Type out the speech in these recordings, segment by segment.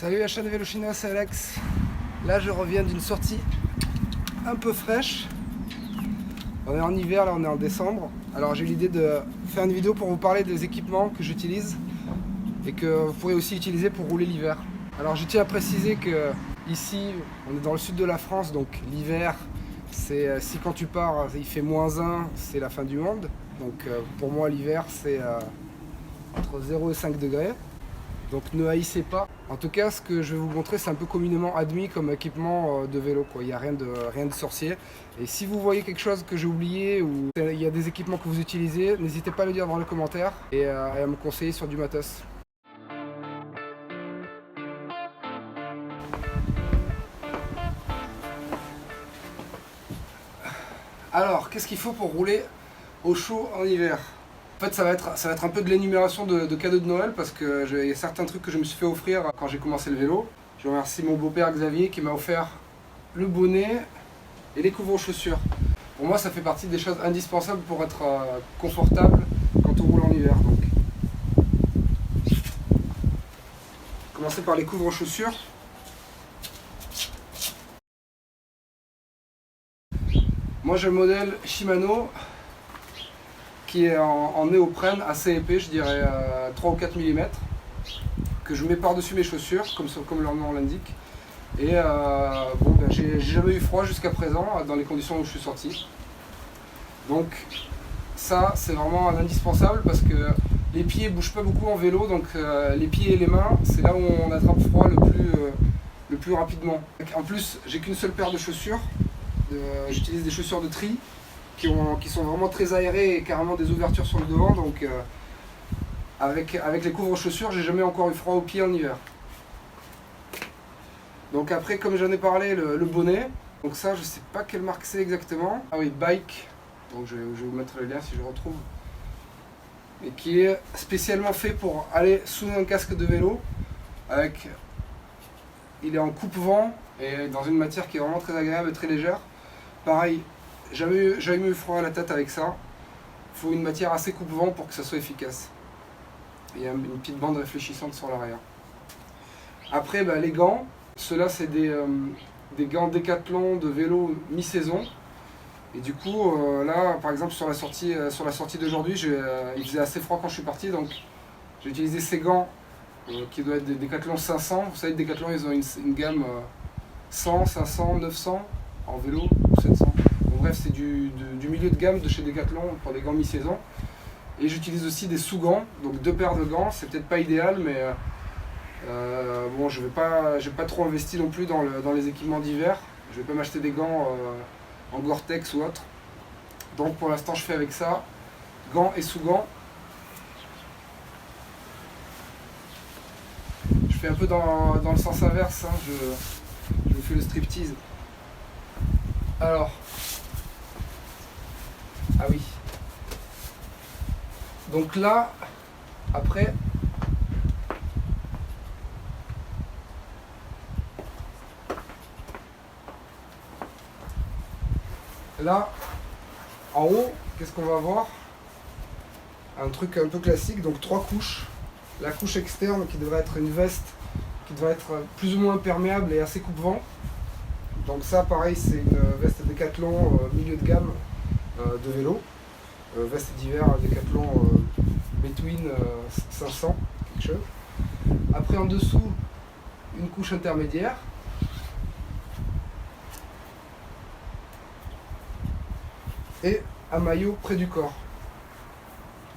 Salut la chaîne Vélo Chinois, c'est Alex. Là je reviens d'une sortie un peu fraîche. On est en hiver, là on est en décembre. Alors j'ai l'idée de faire une vidéo pour vous parler des équipements que j'utilise et que vous pourrez aussi utiliser pour rouler l'hiver. Alors je tiens à préciser que ici on est dans le sud de la France, donc l'hiver c'est si quand tu pars il fait -1, c'est la fin du monde. Donc pour moi l'hiver c'est entre 0 et 5 degrés. Donc ne haïssez pas. En tout cas, ce que je vais vous montrer, c'est un peu communément admis comme équipement de vélo, quoi. Il n'y a rien de sorcier. Et si vous voyez quelque chose que j'ai oublié ou il y a des équipements que vous utilisez, n'hésitez pas à le dire dans les commentaires et à me conseiller sur du matos. Alors, qu'est-ce qu'il faut pour rouler au chaud en hiver? En fait, ça va être un peu de l'énumération de cadeaux de Noël parce que il y a certains trucs que je me suis fait offrir quand j'ai commencé le vélo. Je remercie mon beau-père Xavier qui m'a offert le bonnet et les couvre-chaussures. Pour moi, ça fait partie des choses indispensables pour être confortable quand on roule en hiver. Donc, commencer par les couvre-chaussures. Moi, j'ai le modèle Shimano qui est en néoprène assez épais, je dirais 3 ou 4 mm, que je mets par-dessus mes chaussures, comme leur nom l'indique. Et j'ai jamais eu froid jusqu'à présent, dans les conditions où je suis sorti. Donc ça, c'est vraiment un indispensable parce que les pieds ne bougent pas beaucoup en vélo, donc les pieds et les mains, c'est là où on attrape froid le plus rapidement. En plus, j'ai qu'une seule paire de chaussures, j'utilise des chaussures de tri, qui sont vraiment très aérés et carrément des ouvertures sur le devant, donc avec les couvre-chaussures, j'ai jamais encore eu froid aux pieds en hiver. Donc après, comme j'en ai parlé, le bonnet, donc ça je sais pas quelle marque c'est exactement. Ah oui, Bike, donc je vais vous mettre le lien si je retrouve. Et qui est spécialement fait pour aller sous un casque de vélo, il est en coupe-vent et dans une matière qui est vraiment très agréable et très légère. Pareil, jamais eu froid à la tête avec ça. Il faut une matière assez coupe-vent pour que ça soit efficace. Il y a une petite bande réfléchissante sur l'arrière. Après, les gants. Ceux-là, c'est des gants Décathlon de vélo mi-saison. Et du coup, là, par exemple, sur la sortie d'aujourd'hui, il faisait assez froid quand je suis parti. Donc, j'ai utilisé ces gants qui doivent être des Décathlon 500. Vous savez, Décathlon, ils ont une gamme 100, 500, 900 en vélo, ou 700. Bref, c'est du milieu de gamme de chez Decathlon pour des gants mi-saison. Et j'utilise aussi des sous-gants, donc 2 paires de gants. C'est peut-être pas idéal, mais bon, je vais pas trop investi non plus dans les équipements d'hiver. Je vais pas m'acheter des gants en Gore-Tex ou autre. Donc pour l'instant, je fais avec ça, gants et sous-gants. Je fais un peu dans le sens inverse, hein. Je fais le striptease. Alors, ah oui. Donc là, après, là, en haut, qu'est-ce qu'on va voir? Un truc un peu classique, donc 3 couches. La couche externe qui devrait être une veste qui devrait être plus ou moins imperméable et assez coupe-vent. Donc ça, pareil, c'est une veste Décathlon milieu de gamme de vélo. Veste d'hiver Décathlon Between 500, quelque chose. Après, en dessous, une couche intermédiaire. Et un maillot près du corps.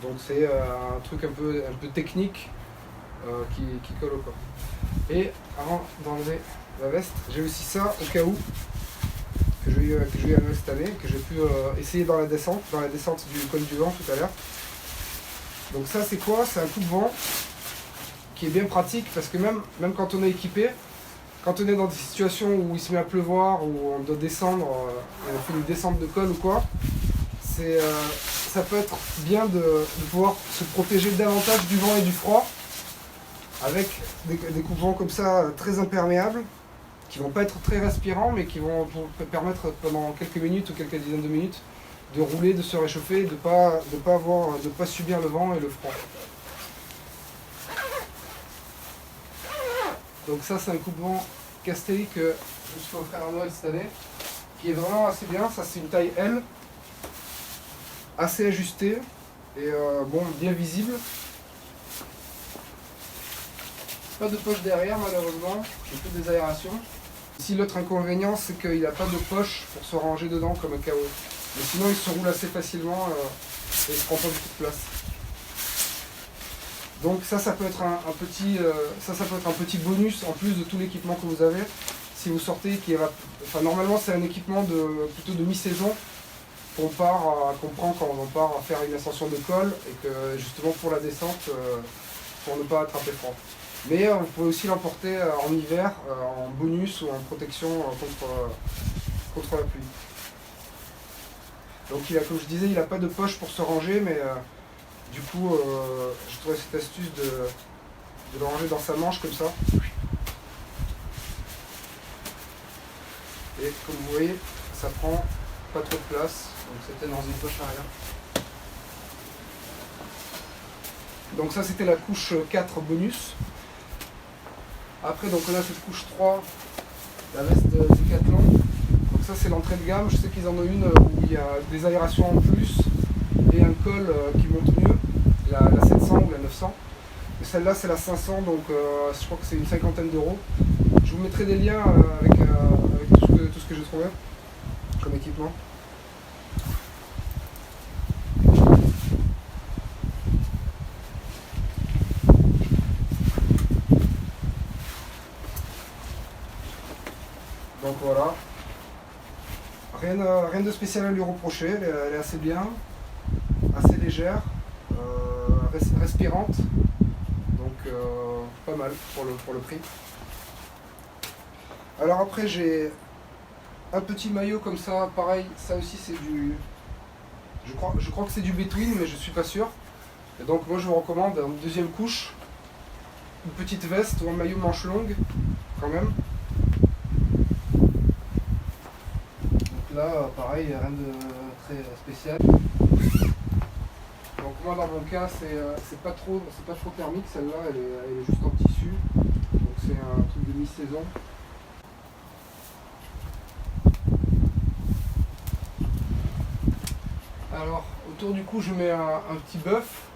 Donc c'est un truc un peu technique qui colle au corps. Et avant d'enlever la veste, j'ai aussi ça au cas où que j'ai eu à Noël cette année, que j'ai pu essayer dans la descente du col du vent tout à l'heure. Donc ça c'est quoi? C'est un coupe-vent qui est bien pratique parce que même quand on est équipé, quand on est dans des situations où il se met à pleuvoir, où on doit descendre, on fait une descente de col ou quoi, ça peut être bien de pouvoir se protéger davantage du vent et du froid avec des coupe-vents comme ça très imperméables, qui vont pas être très respirants, mais qui vont permettre pendant quelques minutes ou quelques dizaines de minutes de rouler, de se réchauffer, de pas subir le vent et le froid. Donc ça c'est un coupe-vent Castelli que je me suis fait offrir à Noël cette année, qui est vraiment assez bien. Ça c'est une taille L, assez ajustée et bon, bien visible. Pas de poche derrière malheureusement, j'ai plus des aérations. Ici l'autre inconvénient c'est qu'il n'a pas de poche pour se ranger dedans comme un KO. Mais sinon il se roule assez facilement et il ne prend pas beaucoup de place. Donc ça peut être un petit, ça peut être un petit bonus en plus de tout l'équipement que vous avez. Si vous sortez, enfin normalement c'est un équipement plutôt de mi-saison qu'on prend quand on part faire une ascension de col et que justement pour la descente, pour ne pas attraper froid. Mais vous pouvez aussi l'emporter en hiver, en bonus ou en protection contre la pluie. Donc comme je disais, il n'a pas de poche pour se ranger, mais du coup j'ai trouvé cette astuce de le ranger dans sa manche comme ça. Et comme vous voyez, ça prend pas trop de place, donc c'était dans une poche arrière. Donc ça c'était la couche 4 bonus. Après donc on a cette couche 3, la veste Decathlon. Donc ça c'est l'entrée de gamme, je sais qu'ils en ont une où il y a des aérations en plus et un col qui monte mieux, la 700 ou la 900. Et celle-là c'est la 500, donc je crois que c'est une cinquantaine d'euros. Je vous mettrai des liens avec tout ce que j'ai trouvé comme équipement. Donc voilà, rien de spécial à lui reprocher, elle est assez bien, assez légère, respirante, donc pas mal pour le prix. Alors après j'ai un petit maillot comme ça, pareil, ça aussi c'est du... Je crois que c'est du Between, mais je suis pas sûr. Et donc moi je vous recommande une deuxième couche, une petite veste ou un maillot manche longue quand même. Là, pareil, rien de très spécial. Donc moi dans mon cas, c'est pas trop thermique, celle-là, elle est juste en tissu. Donc c'est un truc de mi-saison. Alors autour du cou, je mets un petit buff.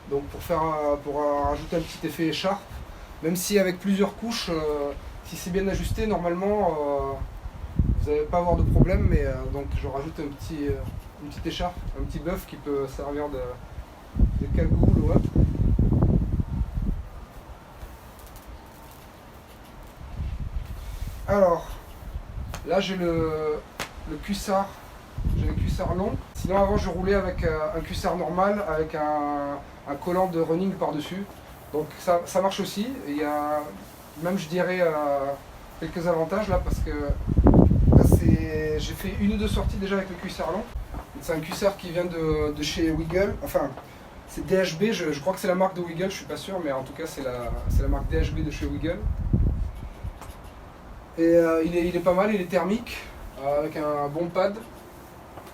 Donc pour rajouter un petit effet écharpe. Même si avec plusieurs couches, si c'est bien ajusté, normalement vous n'allez pas avoir de problème, mais donc je rajoute une petite écharpe, un petit buff qui peut servir de cagoule ou autre. Alors, là j'ai le cuissard, j'ai un cuissard long. Sinon avant je roulais avec un cuissard normal, avec un collant de running par-dessus. Donc ça marche aussi. Il y a même je dirais quelques avantages là parce que j'ai fait une ou deux sorties déjà avec le cuissard long. C'est un cuissard qui vient de chez Wiggle, enfin c'est DHB, je crois que c'est la marque de Wiggle, je suis pas sûr, mais en tout cas c'est la marque DHB de chez Wiggle. Et il est pas mal, il est thermique, avec un bon pad,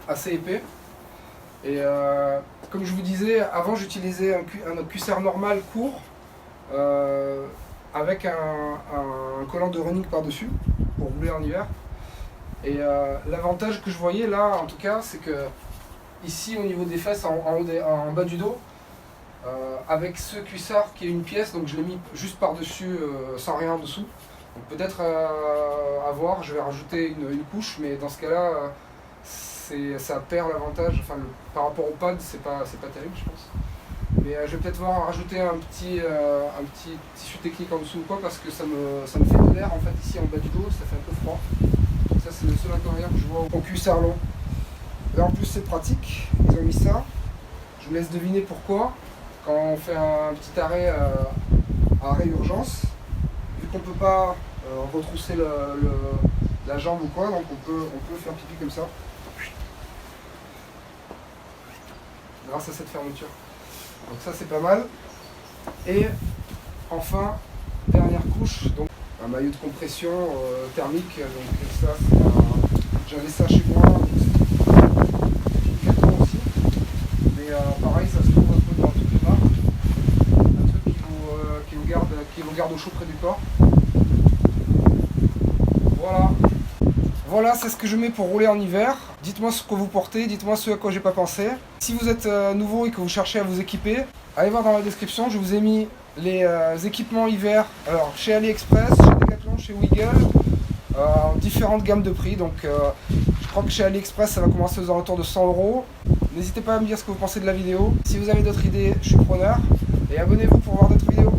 assez épais. Et comme je vous disais, avant j'utilisais un cuissard normal court, avec un collant de running par-dessus, pour rouler en hiver. Et l'avantage que je voyais là, en tout cas, c'est que ici au niveau des fesses, en bas du dos, avec ce cuissard qui est une pièce, donc je l'ai mis juste par-dessus, sans rien en dessous. Donc peut-être à voir, je vais rajouter une couche, mais dans ce cas-là, ça perd l'avantage. Enfin, par rapport au pad, c'est pas terrible, je pense. Mais je vais peut-être voir rajouter un petit tissu technique en dessous ou quoi, parce que ça me fait de l'air en fait ici en bas du dos, ça fait un peu froid. Ça c'est le seul inconvénient que je vois au cuissard long. Et en plus c'est pratique, ils ont mis ça. Je vous laisse deviner pourquoi. Quand on fait un petit arrêt, arrêt urgence, vu qu'on ne peut pas retrousser la jambe ou quoi, donc on peut faire pipi comme ça. Grâce à cette fermeture. Donc ça c'est pas mal. Et enfin, dernière couche, donc un maillot de compression thermique, donc ça j'avais ça chez moi, c'est 4 ans aussi, mais pareil ça se trouve un peu dans toutes les marques, un truc qui vous vous garde au chaud près du corps. Voilà. Voilà, c'est ce que je mets pour rouler en hiver. Dites-moi ce que vous portez, dites-moi ce à quoi j'ai pas pensé. Si vous êtes nouveau et que vous cherchez à vous équiper, allez voir dans la description, je vous ai mis les équipements hiver. Alors chez AliExpress, chez Decathlon, chez Wiggle, différentes gammes de prix. Donc je crois que chez AliExpress ça va commencer aux alentours de 100 €. N'hésitez pas à me dire ce que vous pensez de la vidéo. Si vous avez d'autres idées, je suis preneur. Et abonnez-vous pour voir d'autres vidéos.